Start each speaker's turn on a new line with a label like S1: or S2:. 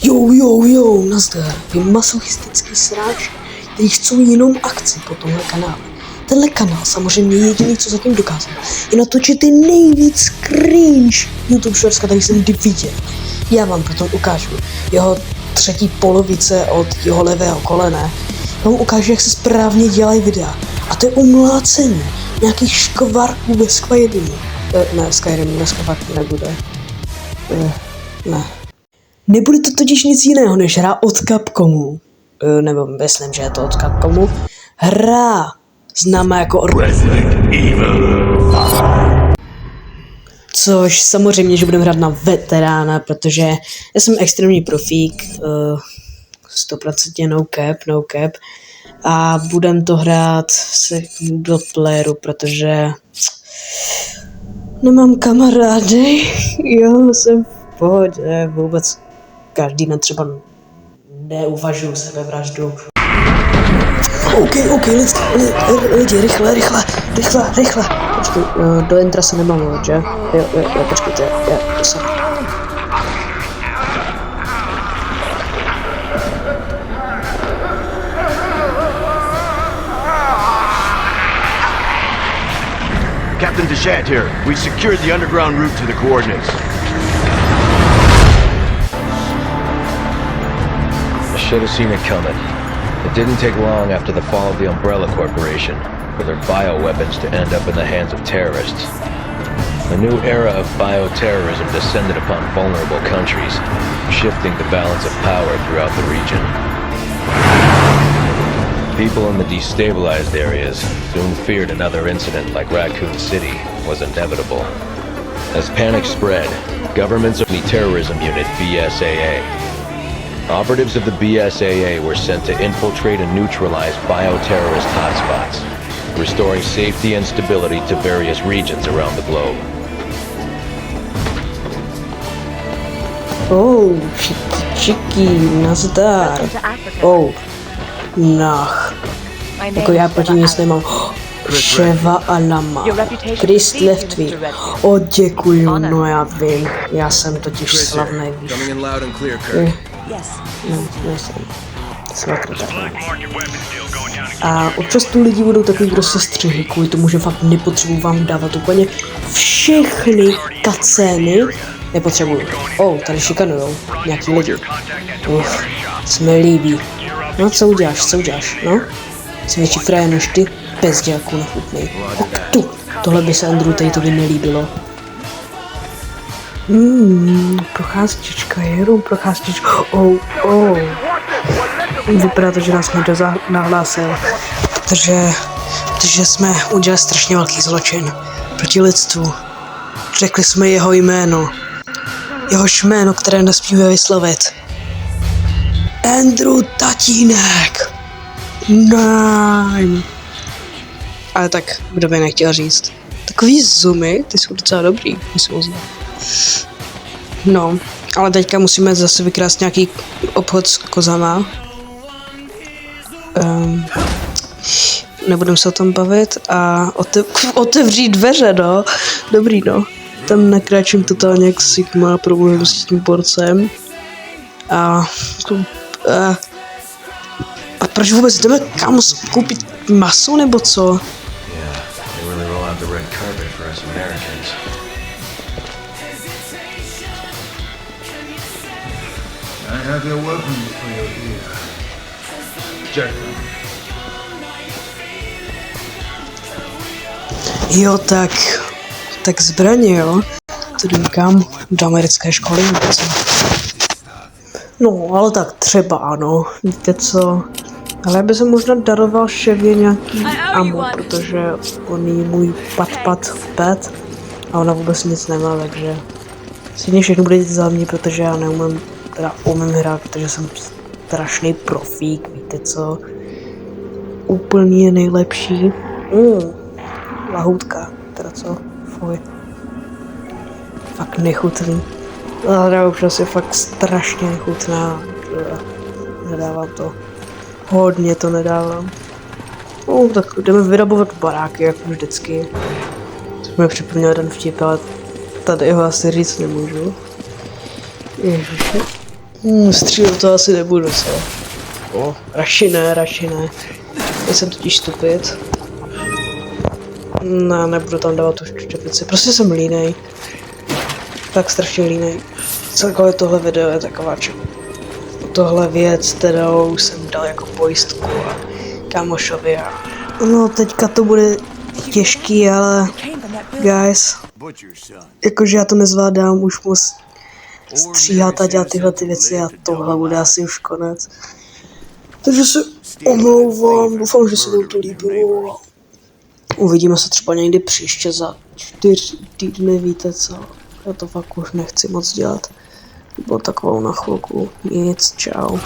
S1: Jo, nazdar, vy masochistický sráči, který chcou jenom akci po tomhle kanále. Tenhle kanál samozřejmě jediný, co zatím dokázal, je natočit ty nejvíc cringe YouTube shorts, který jsem kdy viděl. Já vám potom ukážu jeho třetí polovice od jeho levého kolene. Já vám ukážu, jak se správně dělají videa. A to je umlácení nějakých škvarků ve Skyrimu. Ne, Skyrim dneska fakt nebude. Ne. Nebude to totiž nic jiného, než hra od Capcomu. Nebo myslím, že je to od Capcomu. Hra známá jako Resident Evil. Což samozřejmě, že budeme hrát na veterána, protože já jsem extrémní profík. 100% no cap. A budem to hrát do playeru, protože nemám kamarády. Jo, jsem v pohodě, vůbec každý den třeba neuvažuji sebevraždu. OK, lidi, rychle. Počkej, do intra se nemám mluvit, že? Jo, počkejte, sorry.
S2: Captain Deshant here. We've secured the underground route to the coordinates.
S3: I should have seen it coming. It didn't take long after the fall of the Umbrella Corporation for their bioweapons to end up in the hands of terrorists. A new era of bioterrorism descended upon vulnerable countries, shifting the balance of power throughout the region. People in the destabilized areas soon feared another incident like Raccoon City was inevitable. As panic spread, governments of the terrorism unit BSAA. Operatives of the BSAA were sent to infiltrate and neutralize bioterrorist hotspots, restoring safety and stability to various regions around the globe.
S1: Oh, chicky, nazdar. Oh, nach. Jako já proti nic nemám. Ševa Alama. Chris Leftway. O, děkuju, no já vím. Já jsem totiž slavný, víš. A občas tu lidi budou takový prostě střihy, kvůli tomu, že fakt nepotřebuji vám dávat úplně všechny cutscény. Nepotřebuju. Tady šikanujou nějaký lidi. Se mi líbí. No, co uděláš, no? Jsem větší frajer než ty, bezdělku nechutnej. Tohle by se Andrew Tateovi nelíbilo. Procházčička, jenom procházčička. Vypadá to, že nás někdo nahlásil, protože jsme udělali strašně velký zločin proti lidstvu. Řekli jsme jeho jméno. Jehož jméno, které nesmíme vyslovit. Andrew Tatínek. Nein. Ale tak, kdo by nechtěl říct. Takový zoomy, ty jsou docela dobrý, myslím uznat. No, ale teďka musíme zase vykrást nějaký obchod s kozama. Nebudem se o tom bavit a otevřít dveře, no. Dobrý, no. Tam nakráčím totálně jak Sigma, problém s tím porcem. A proč vůbec jdeme kam koupit maso nebo co? Jo, tak zbraně, jo. To jdem kam? Do americké školy nebo co? No, ale tak třeba ano, víte co? Ale já bych se možná daroval Ševě nějaký ammo, protože on je můj pat a ona vůbec nic nemá, takže stejně všechno bude za mě, protože já umím hrát, protože jsem strašný profík, víte co? Úplně nejlepší. Lahůdka, teda co? Fuj. Fakt nechutný. Ale občas je fakt strašně nechutná. Nedávám to. Hodně to nedávám. Tak jdeme vyrabovat baráky, jako vždycky. To mi připomněl jeden vtip, ale tady ho asi říct nemůžu. Ježiši. Střílet to asi nebudu, co? Radši ne. Jsem totiž stupid. Ne, nebudu tam dávat tu čepici, prostě jsem línej. Tak strašně línej. Celkově tohle video je taková tohle věc, kterou jsem dal jako pojistku a kámošovi a... No teďka to bude těžký, ale... Guys, jakože já to nezvládám, už moc stříhat a dělat tyhle ty věci a tohle bude asi už konec. Takže se omlouvám, doufám, že se vám to líbilo. Uvidíme se třeba někdy příště za 4 týdny, víte co? Já to fakt už nechci moc dělat. Bylo takovou na chvilku. Nic, čau.